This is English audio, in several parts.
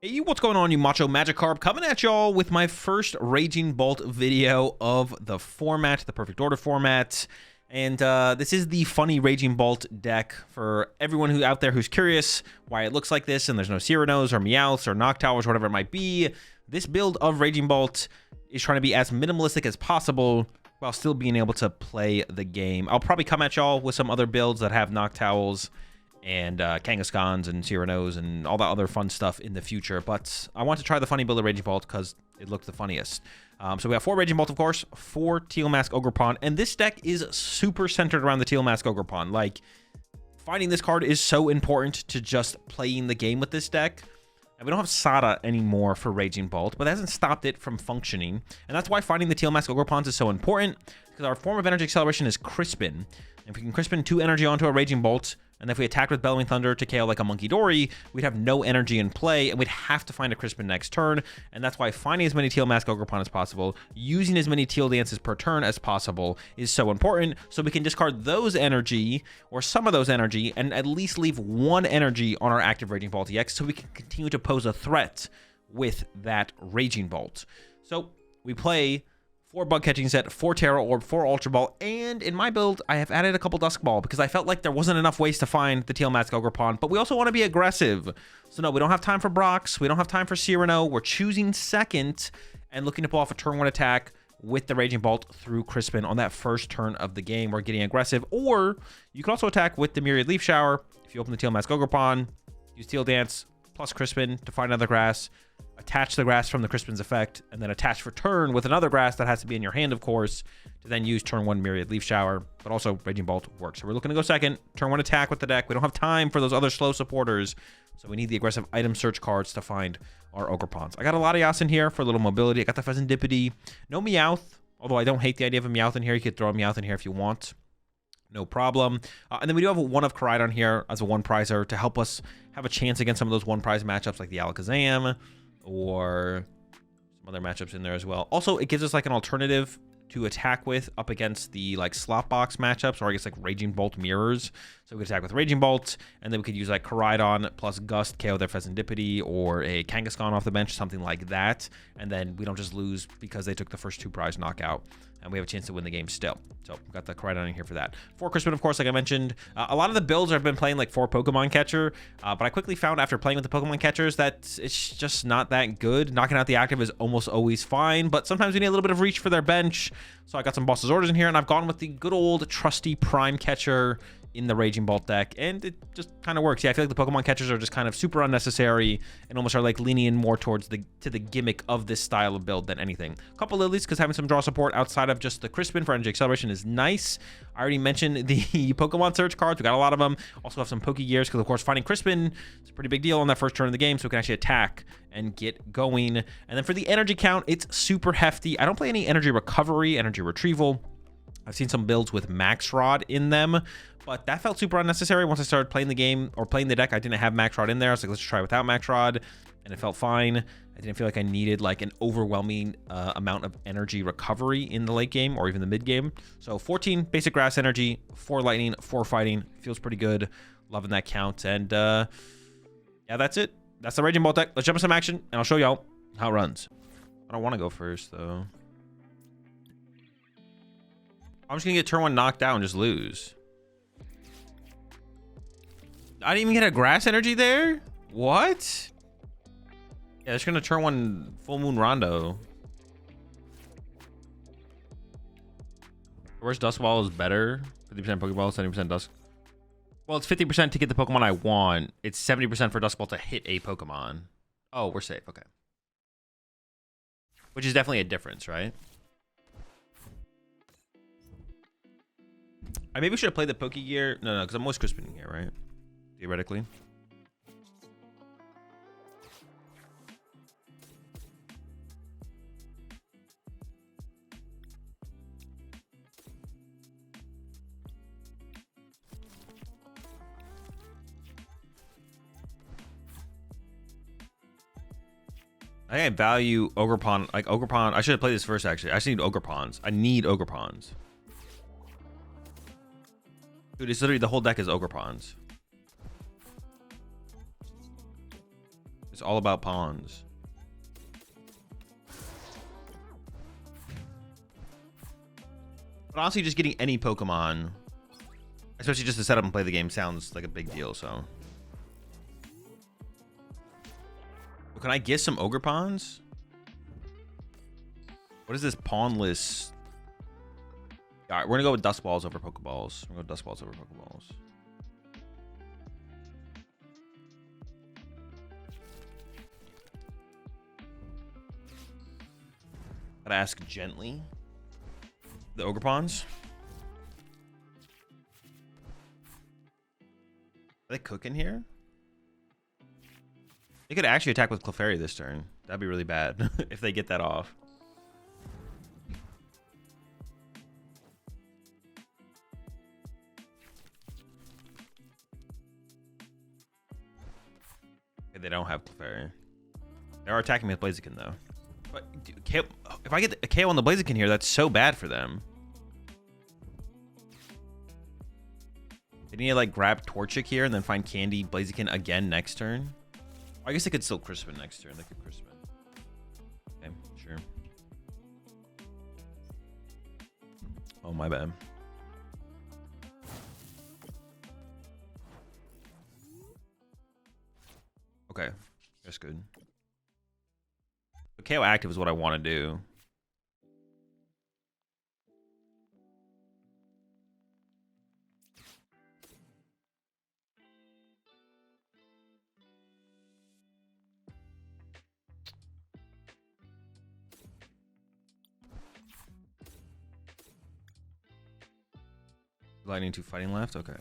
Hey, what's going on, you macho Magikarp? Coming at y'all with my first Raging Bolt video of the format, the Perfect Order format. And this is the funny Raging Bolt deck for everyone who out there who's curious why it looks like this and there's no Cyrano's or Meowths or Noctowers, whatever it might be. This build of Raging Bolt is trying to be as minimalistic as possible while still being able to play the game. I'll probably come at y'all with some other builds that have Noctowls and Kangaskhan's and Cyrano's and all that other fun stuff in the future, but I want to try the funny build of Raging Bolt because it looked the funniest. So we have 4 Raging Bolt, of course, 4 Teal Mask Ogerpon, and this deck is super centered around the Teal Mask Ogerpon. Like, finding this card is so important to just playing the game with this deck. And we don't have Sada anymore for Raging Bolt, but that hasn't stopped it from functioning, and that's why finding the Teal Mask Ogerpons is so important, because our form of energy acceleration is Crispin. If we can Crispin 2 energy onto a Raging Bolt, and if we attacked with Bellowing Thunder to KO like a Monkey Dory, we'd have no energy in play, and we'd have to find a Crispin next turn, and that's why finding as many Teal Mask Ogerpon as possible, using as many Teal Dances per turn as possible is so important, so we can discard those energy, or some of those energy, and at least leave 1 energy on our active Raging Bolt EX, so we can continue to pose a threat with that Raging Bolt. So, we play 4 Bug Catching Set, 4 Tera Orb, 4 Ultra Ball, and in my build, I have added a couple Dusk Ball because I felt like there wasn't enough ways to find the Teal Mask Ogerpon, but we also want to be aggressive. So no, we don't have time for Brox, we don't have time for Cyrano, we're choosing second and looking to pull off a turn 1 attack with the Raging Bolt through Crispin on that first turn of the game. We're getting aggressive, or you can also attack with the Myriad Leaf Shower. If you open the Teal Mask Ogerpon, use Teal Dance plus Crispin to find another grass, attach the grass from the Crispin's effect, and then attach for turn with another grass that has to be in your hand, of course, to then use turn 1 Myriad Leaf Shower, but also Raging Bolt works. So we're looking to go second, turn 1 attack with the deck. We don't have time for those other slow supporters, so we need the aggressive item search cards to find our Ogerpons. I got a Latias in here for a little mobility. I got the Fezandipiti. No Meowth, although I don't hate the idea of a Meowth in here. You could throw a Meowth in here if you want. No problem. And then we do have one of Koraidon here as a 1-prizer to help us have a chance against some of those 1-prize matchups like the Alakazam or some other matchups in there as well. Also, it gives us like an alternative to attack with up against the like slot box matchups, or I guess like Raging Bolt mirrors. So we could attack with Raging Bolt, and then we could use like Koraidon plus Gust, KO their Fezandipiti, or a Kangaskhan off the bench, something like that. And then we don't just lose because they took the first 2-prize knockout, and we have a chance to win the game still. So we've got the Koraidon in here for that. 4 Crispin, of course, like I mentioned. A lot of the builds I've been playing like 4 Pokemon Catcher, but I quickly found after playing with the Pokemon Catchers that it's just not that good. Knocking out the active is almost always fine, but sometimes we need a little bit of reach for their bench. So I got some Boss's Orders in here, and I've gone with the good old trusty Prime Catcher in the Raging Bolt deck, and it just kind of works. Yeah, I feel like the Pokemon Catchers are just kind of super unnecessary and almost are like leaning more towards the gimmick of this style of build than anything. A couple Lillies, because having some draw support outside of just the Crispin for energy acceleration is nice. I already mentioned the Pokemon search cards. We got a lot of them. Also have some Pokégears, because of course finding Crispin is a pretty big deal on that first turn of the game, so we can actually attack and get going. And then for the energy count, it's super hefty. I don't play any energy recovery, energy retrieval. I've seen some builds with Max Rod in them, but that felt super unnecessary. Once I started playing the game or playing the deck, I didn't have Max Rod in there. I was like, let's try without Max Rod, and it felt fine. I didn't feel like I needed like an overwhelming amount of energy recovery in the late game or even the mid game. So 14 basic grass energy, 4 lightning, 4 fighting. Feels pretty good. Loving that count. And yeah, that's it. That's the Raging Bolt deck. Let's jump into some action, and I'll show y'all how it runs. I don't want to go first, though. I'm just going to get turn 1 knocked out and just lose. I didn't even get a grass energy there? What? Yeah, just going to turn 1 Full Moon Rondo. Where's Dusk Ball is better? 50% Pokeball, 70% Dusk. Well, it's 50% to get the Pokemon I want. It's 70% for Dusk Ball to hit a Pokemon. Oh, we're safe. Okay. Which is definitely a difference, right? I maybe should have played the Pokégear. No, because I'm always Crispin here, right? Theoretically. I think I value Ogerpon. Like Ogerpon. I should have played this first, actually. I just need Ogerpons. I need Ogerpons. Dude, it's literally the whole deck is Ogerpons. It's all about pawns. But honestly, just getting any Pokemon, especially just to set up and play the game, sounds like a big deal, so. But can I get some Ogerpons? What is this pawnless? All right, we're gonna go with Dusk Balls over Pokeballs. We're gonna go Dusk Balls over Pokeballs. Gotta ask gently. The Ogerpons. Are they cooking here? They could actually attack with Clefairy this turn. That'd be really bad if they get that off. Okay, they don't have Clefairy. They are attacking me with Blaziken though. But dude, if I get a KO on the Blaziken here, that's so bad for them. They need to like grab Torchic here and then find Candy Blaziken again next turn. I guess they could still Crispin next turn. They could Crispin. Okay, sure. Oh, my bad. Okay, that's good. But KO active is what I want to do. Lightning 2 fighting left? Okay.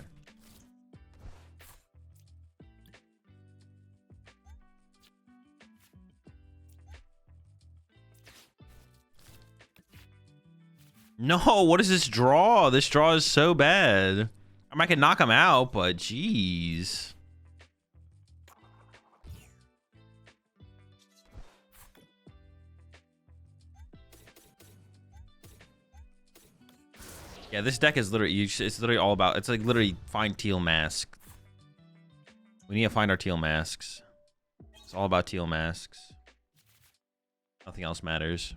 No, what is this draw? This draw is so bad. I mean, I can knock him out, but jeez. Yeah, this deck is literally, it's literally all about, it's like literally find Teal mask. We need to find our Teal masks. It's all about Teal masks. Nothing else matters.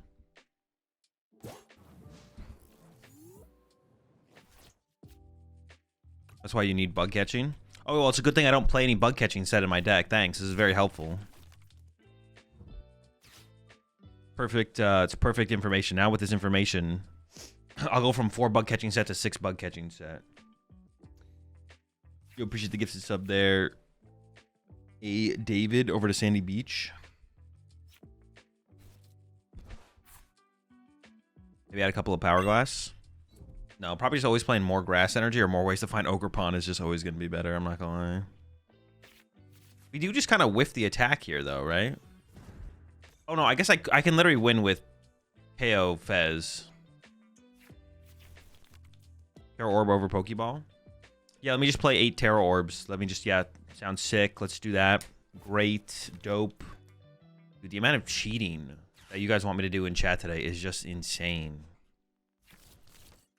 That's why you need bug catching. Oh, well, it's a good thing I don't play any bug catching set in my deck. Thanks, this is very helpful. Perfect, it's perfect information. Now with this information, I'll go from 4 bug catching set to 6 bug catching set. You appreciate the gifted sub there. A David over to Sandy Beach. Maybe add a couple of Power Glass. No, probably just always playing more Grass Energy or more ways to find Ogerpon is just always going to be better. I'm not going to lie. We do just kind of whiff the attack here, though, right? Oh, no, I guess I can literally win with KO Fez. Tera Orb over Pokeball. Yeah, let me just play 8 Tera Orbs. Let me just, yeah, sounds sick. Let's do that. Great. Dope. Dude, the amount of cheating that you guys want me to do in chat today is just insane.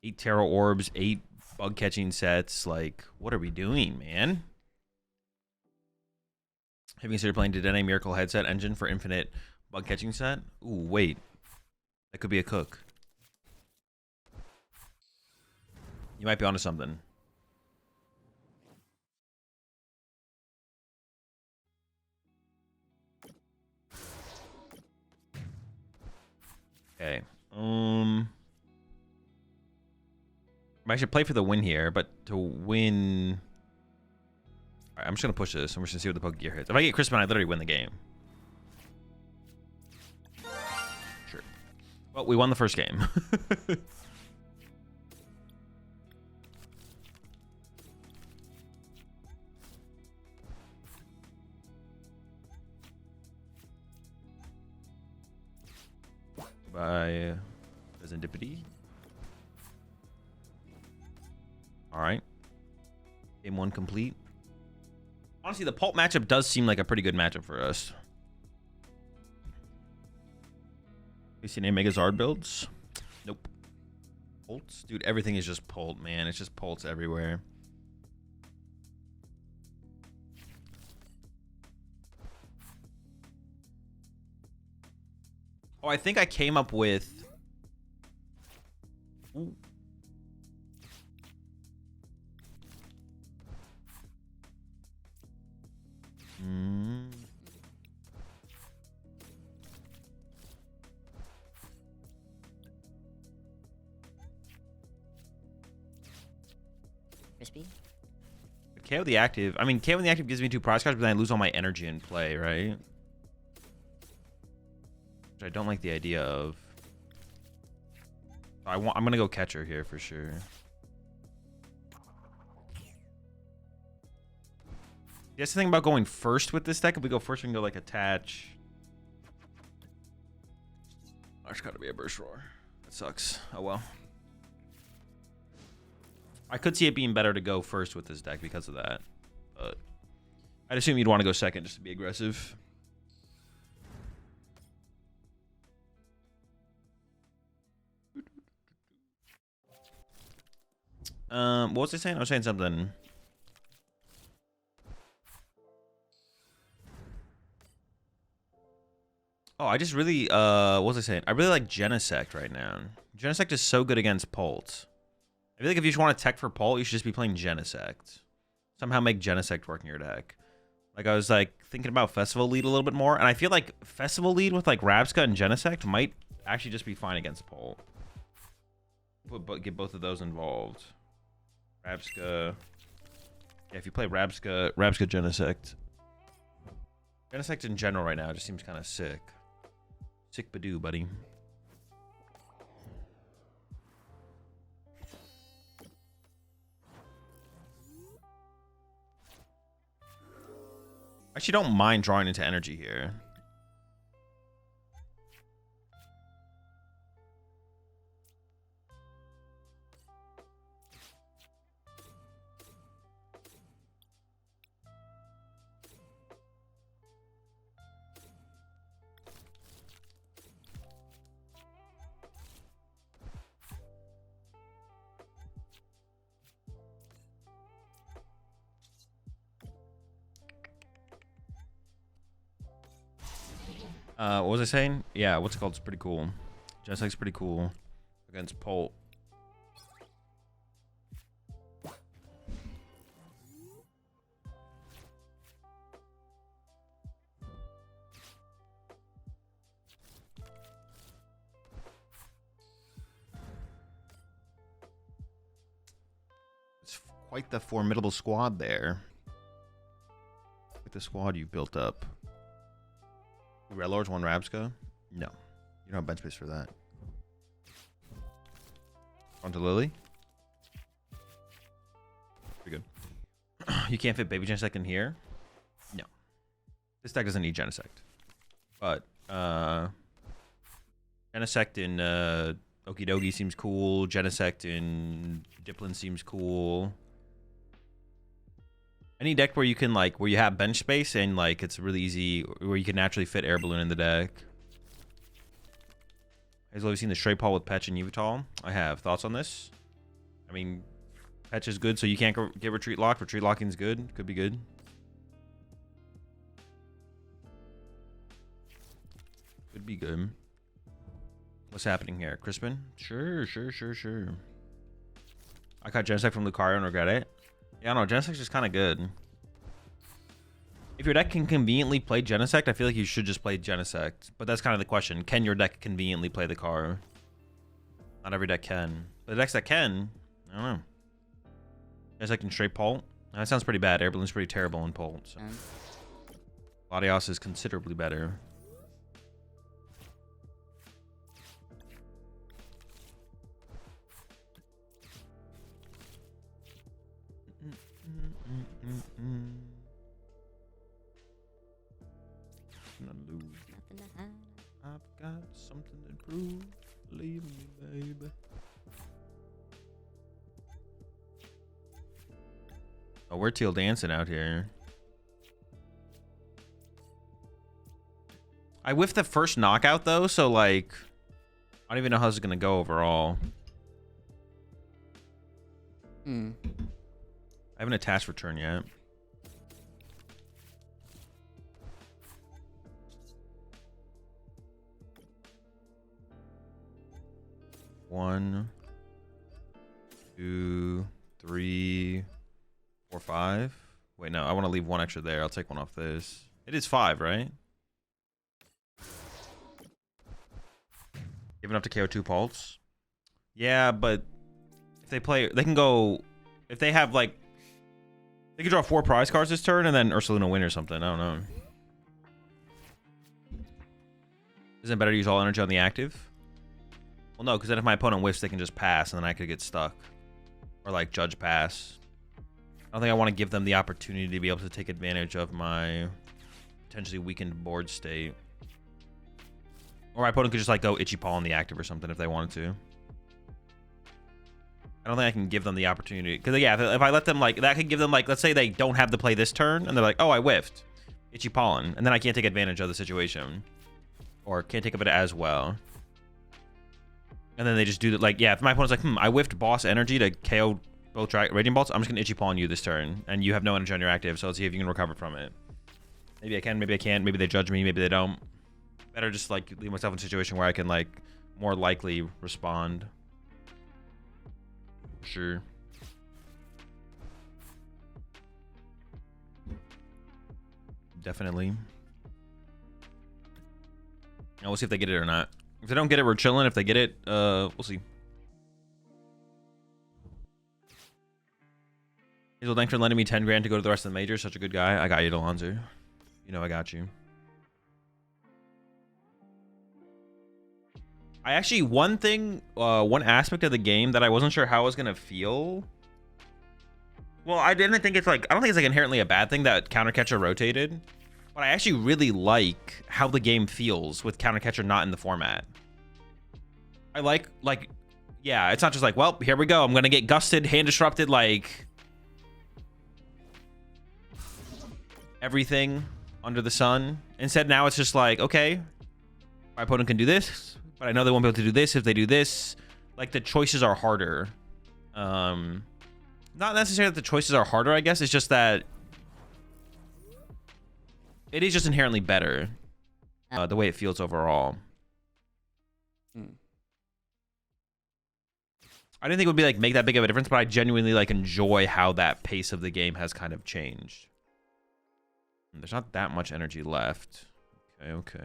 8 Tera Orbs, 8 bug catching sets. Like, what are we doing, man? Have you considered playing Dedenne Miracle Headset Engine for infinite bug catching set? Ooh, wait. That could be a cook. You might be onto something. Okay. I should play for the win here, but to win... Alright, I'm just going to push this, and we're just going to see what the Pokégear hits. If I get Crispin, I literally win the game. Sure. Well, we won the first game. By Fezandipiti. Alright. Game 1 complete. Honestly, the Pulp matchup does seem like a pretty good matchup for us. You see any Megazard builds? Nope. Pults? Dude, everything is just Pult, man. It's just Pults everywhere. Oh, I think I came up with... Ooh. Crispy? KO the active. I mean, KO the active gives me 2 prize cards, but then I lose all my energy in play, right? Which I don't like the idea of. I'm gonna go catcher here for sure. That's the thing about going first with this deck. If we go first, we can go like attach. Oh, it's gotta be a burst roar. That sucks. Oh well. I could see it being better to go first with this deck because of that. But I'd assume you'd want to go second just to be aggressive. What was I saying? I was saying something. Oh, I just really, what was I saying? I really like Genesect right now. Genesect is so good against Pult. I feel like if you just want to tech for Pult, you should just be playing Genesect. Somehow make Genesect work in your deck. Like, I was, like, thinking about Festival Lead a little bit more, and I feel like Festival Lead with, like, Rabsca and Genesect might actually just be fine against Pult. But get both of those involved. Rabsca. Yeah, if you play Rabsca, Genesect. Genesect in general right now just seems kind of sick. Sick Badoo, buddy. I actually don't mind drawing into energy here. What was I saying? Yeah, what's it called? It's pretty cool. Genesect's pretty cool against Pult. It's quite the formidable squad there. With the squad you built up. Red Lords, 1 Rabsca? No. You don't have bench space for that. On to Lillie? Pretty good. You can't fit Baby Genesect in here? No. This deck doesn't need Genesect. But, Genesect in Okidogi seems cool. Genesect in Diplin seems cool. Any deck where you can, like, where you have bench space and, like, it's really easy, where you can naturally fit Air Balloon in the deck. Have you seen the Stray Paul with Petch and Yveltal? I have. Thoughts on this? I mean, Petch is good, so you can't get Retreat Locked. Retreat Locking is good. Could be good. Could be good. What's happening here? Crispin? Sure. I caught Genesect from Lucario and regret it. Yeah, I don't know. Genesect's just kind of good. If your deck can conveniently play Genesect, I feel like you should just play Genesect. But that's kind of the question. Can your deck conveniently play the card? Not every deck can. But the decks that can, I don't know. Genesect and straight Pult? That sounds pretty bad. Air Balloon's pretty terrible in Pult. So. Latias is considerably better. I've got something to prove. Believe me, baby. Oh, we're Teal dancing out here. I whiffed the first knockout though, so like, I don't even know how this is gonna go overall. I haven't attached return yet. 1, 2, 3, 4, 5. Wait, no, I want to leave 1 extra there. I'll take 1 off this. It is 5, right? Give enough to KO 2 Pulse. Yeah, but if they play, they can go. If they have like, they can draw 4 prize cards this turn and then Ursaluna win or something. I don't know. Isn't it better to use all energy on the active? Well, no, because then if my opponent whiffs, they can just pass, and then I could get stuck. Or, like, judge pass. I don't think I want to give them the opportunity to be able to take advantage of my potentially weakened board state. Or my opponent could just, like, go Itchy Paw on the active or something if they wanted to. I don't think I can give them the opportunity. Because, yeah, if I let them, like, that could give them, like, let's say they don't have the play this turn, and they're like, oh, I whiffed. Itchy Pollen. And then I can't take advantage of the situation. Or can't take of it as well. And then they just do that. Like, yeah, if my opponent's like, I whiffed Boss Energy to KO both Raging Bolts, I'm just going to Itchy Paw on you this turn. And you have no energy on your active, so let's see if you can recover from it. Maybe I can, maybe I can't. Maybe they judge me, maybe they don't. Better just, like, leave myself in a situation where I can, like, more likely respond. Sure. Definitely. Now we'll see if they get it or not. If they don't get it, we're chilling. If they get it, we'll see. Hazel, thanks for lending me 10 grand to go to the rest of the majors. Such a good guy. I got you, Delonzo. You know I got you. I actually, one thing, one aspect of the game that I wasn't sure how I was going to feel. Well, I didn't think it's like, I don't think it's like inherently a bad thing that Counter Catcher rotated. But I actually really like how the game feels with Counter Catcher not in the format. I like, yeah, it's not just like, well, here we go. I'm going to get gusted, hand disrupted, like everything under the sun. Instead, now it's just like, okay, my opponent can do this, but I know they won't be able to do this if they do this. Like, the choices are harder. Not necessarily that the choices are harder, I guess. It's just that it is just inherently better, the way it feels overall. I didn't think it would be like make that big of a difference, but I genuinely like enjoy how that pace of the game has kind of changed. There's not that much energy left. Okay.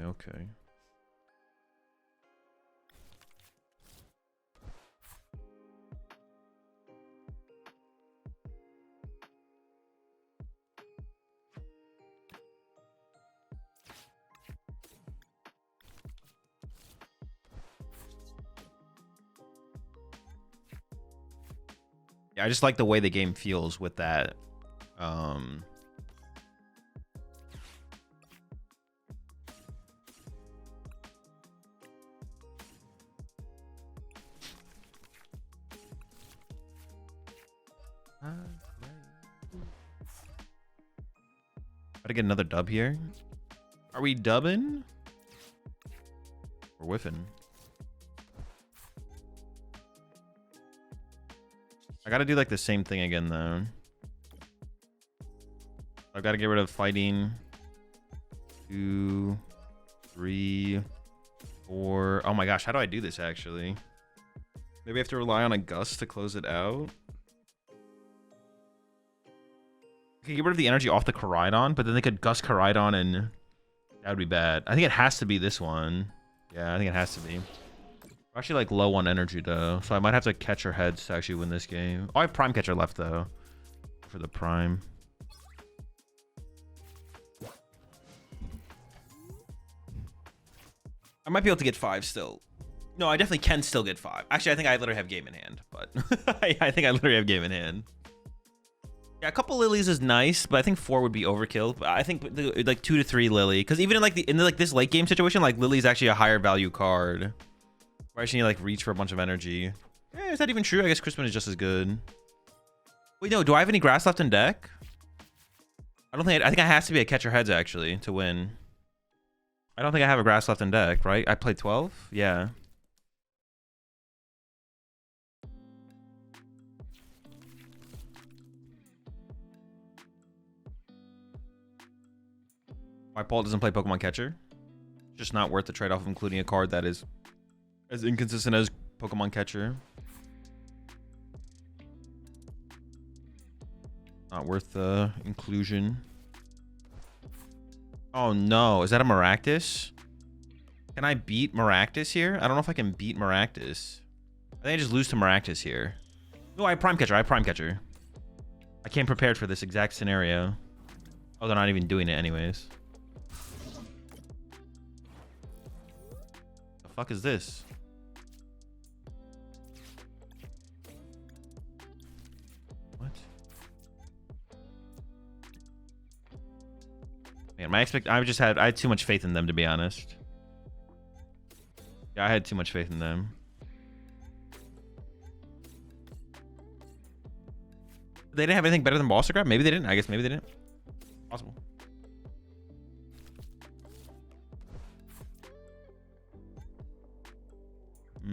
I just like the way the game feels with that. Gotta get another dub here. Are we dubbing? We're whiffing. I gotta do like the same thing again though. I've got to get rid of Fighting. 2, 3, 4. Oh my gosh, how do I do this actually? Maybe I have to rely on a gust to close it out. I could get rid of the energy off the Koraidon, but then they could gust Koraidon and that would be bad. I think it has to be this one. Yeah, I think it has to be. We're actually like low on energy though, so I might have to catch her heads to actually win this game. Oh, I have Prime Catcher left though for the Prime. I might be able to get 5 still. No, I definitely can still get 5. Actually, I think I literally have game in hand, but I think I literally have game in hand. Yeah, a couple Lilies is nice, but I think 4 would be overkill. But I think like 2 to 3 Lillie, because even in like this late game situation, like Lily's actually a higher value card. Where I actually need like reach for a bunch of energy. Eh, is that even true? I guess Crispin is just as good. Wait, no, do I have any grass left in deck? I don't think. I think it has to be a catcher heads actually to win. I don't think I have a grass left in deck, right? I played 12? Yeah. My Paul doesn't play Pokemon Catcher. Just not worth the trade-off of including a card that is as inconsistent as Pokemon catcher. Not worth the inclusion. Oh no, is that a Maractus? Can I beat Maractus here? I don't know if I can beat Maractus. I think I just lose to Maractus here. No, I have Prime Catcher. I have Prime Catcher. I came prepared for this exact scenario. Oh, they're not even doing it anyways. The fuck is this? What? Man, I had too much faith in them, to be honest. Yeah, I had too much faith in them. They didn't have anything better than Balster Grab? Maybe they didn't. I guess maybe they didn't. Possible. I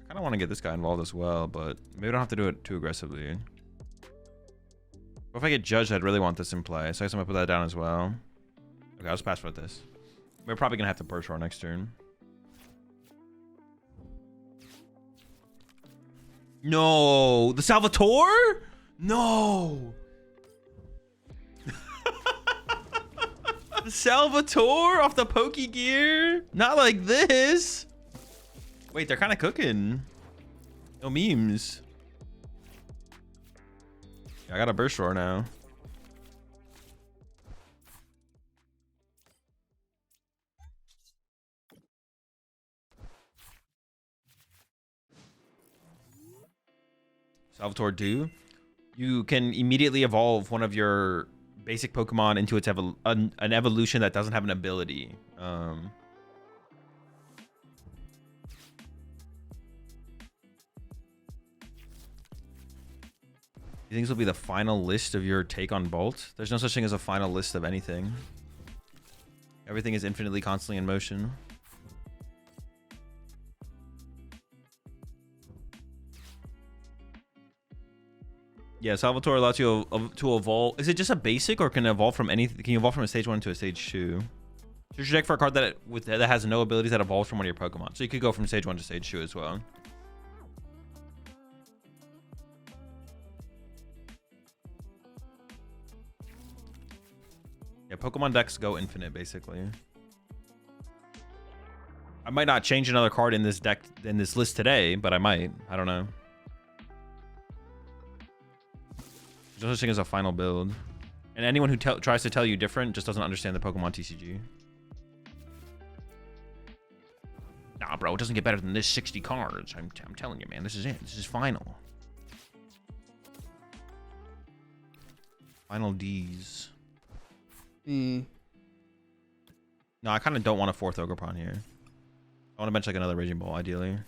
kind of want to get this guy involved as well, but maybe I don't have to do it too aggressively. But if I get judged, I'd really want this in play. So I guess I'm going to put that down as well. Okay, I'll just pass for this. We're probably going to have to burst our next turn. No, the Salvatore? No. The Salvatore off the Pokégear? Not like this. Wait, they're kind of cooking. No memes. Yeah, I got a burst roar now. Salvatore do. You can immediately evolve one of your basic Pokemon into its an evolution that doesn't have an ability. You think this will be the final list of your take on Bolt? There's no such thing as a final list of anything. Everything is infinitely constantly in motion. Yeah, Salvatore allows you to evolve. Is it just a basic, or can it evolve from anything? Can you evolve from a stage 1 to a stage 2? Search your deck for a card that has no abilities that evolves from one of your Pokemon. So you could go from stage 1 to stage 2 as well. Yeah, Pokemon decks go infinite basically. I might not change another card in this deck in this list today, but I might. I don't know. There's no such thing as a final build. And anyone who tries to tell you different just doesn't understand the Pokemon TCG. Nah, bro, it doesn't get better than this 60 cards. I'm telling you, man, this is it. This is final. Final D's. No, I kind of don't want a 4th Ogerpon here. I want to bench like another Raging Ball, ideally.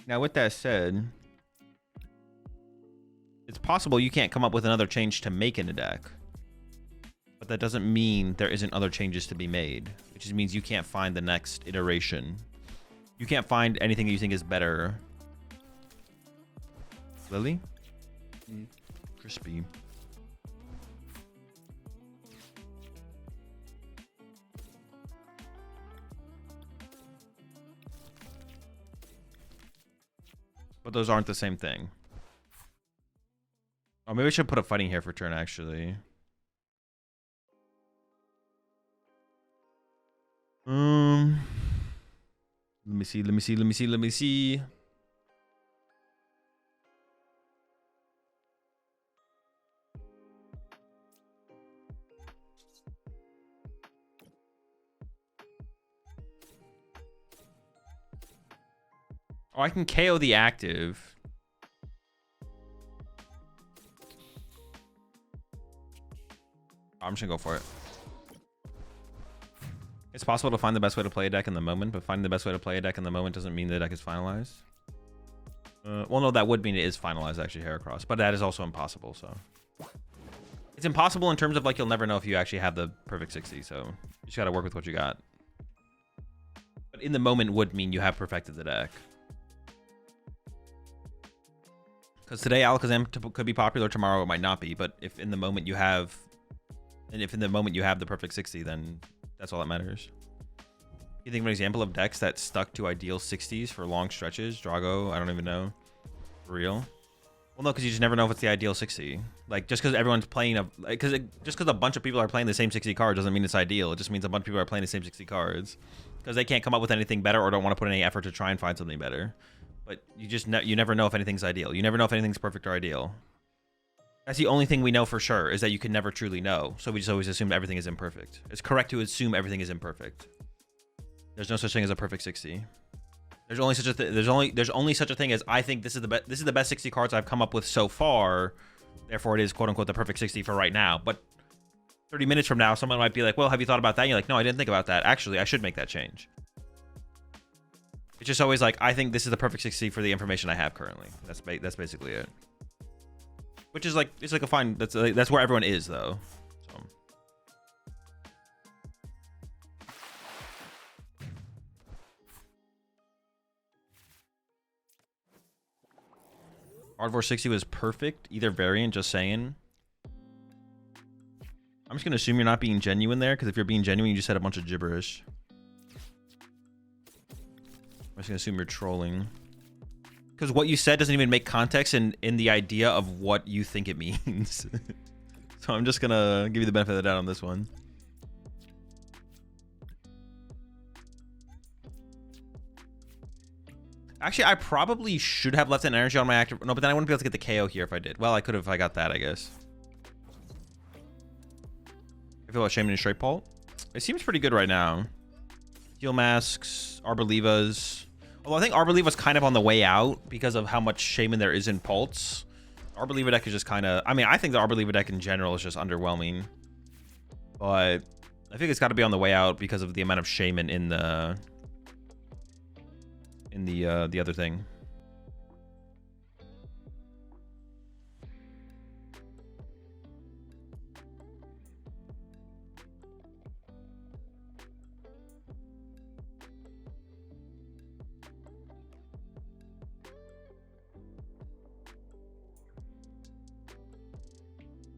Now, with that said, it's possible you can't come up with another change to make in a deck. But that doesn't mean there isn't other changes to be made. It just means you can't find the next iteration. You can't find anything that you think is better. Lillie? Crispy. But those aren't the same thing. Oh, maybe I should put a fighting here for turn, actually. Let me see. Oh, I can KO the active. I'm just gonna go for it. It's possible to find the best way to play a deck in the moment, but finding the best way to play a deck in the moment doesn't mean the deck is finalized. Well, no, that would mean it is finalized, actually, Heracross, but that is also impossible, so. It's impossible in terms of, like, you'll never know if you actually have the perfect 60, so you just gotta work with what you got. But in the moment would mean you have perfected the deck. Because today Alakazam could be popular, tomorrow it might not be. But if in the moment you have, the perfect 60, then that's all that matters. You think of an example of decks that stuck to ideal 60s for long stretches? Drago, I don't even know. For real? Well, no, because you just never know if it's the ideal 60. Like, just because everyone's playing just because a bunch of people are playing the same 60 cards doesn't mean it's ideal. It just means a bunch of people are playing the same 60 cards because they can't come up with anything better or don't want to put any effort to try and find something better. But you never know if anything's ideal. You never know if anything's perfect or ideal. That's the only thing we know for sure, is that you can never truly know. So we just always assume everything is imperfect. It's correct to assume everything is imperfect. There's no such thing as a perfect 60. There's only such a thing as, I think this is the best 60 cards I've come up with so far. Therefore, it is quote unquote the perfect 60 for right now. But 30 minutes from now, someone might be like, "Well, have you thought about that?" And you're like, "No, I didn't think about that. Actually, I should make that change." It's just always like, I think this is the perfect 60 for the information I have currently. That's basically it. Which is like, it's like a fine. That's where everyone is though. So. Ardvor 60 was perfect. Either variant, just saying. I'm just going to assume you're not being genuine there, because if you're being genuine, you just said a bunch of gibberish. I'm just going to assume you're trolling. Because what you said doesn't even make context in the idea of what you think it means. So I'm just going to give you the benefit of the doubt on this one. Actually, I probably should have left an energy on my active. No, but then I wouldn't be able to get the KO here if I did. Well, I could have if I got that, I guess. I feel about Shaman and Straight Pult. It seems pretty good right now. Heal Masks, Arborlevas. Although I think Arborleva's kind of on the way out because of how much Shaman there is in Pults. Arborleva deck is just kind of... I mean, I think the Arborleva deck in general is just underwhelming. But I think it's got to be on the way out because of the amount of Shaman in the other thing.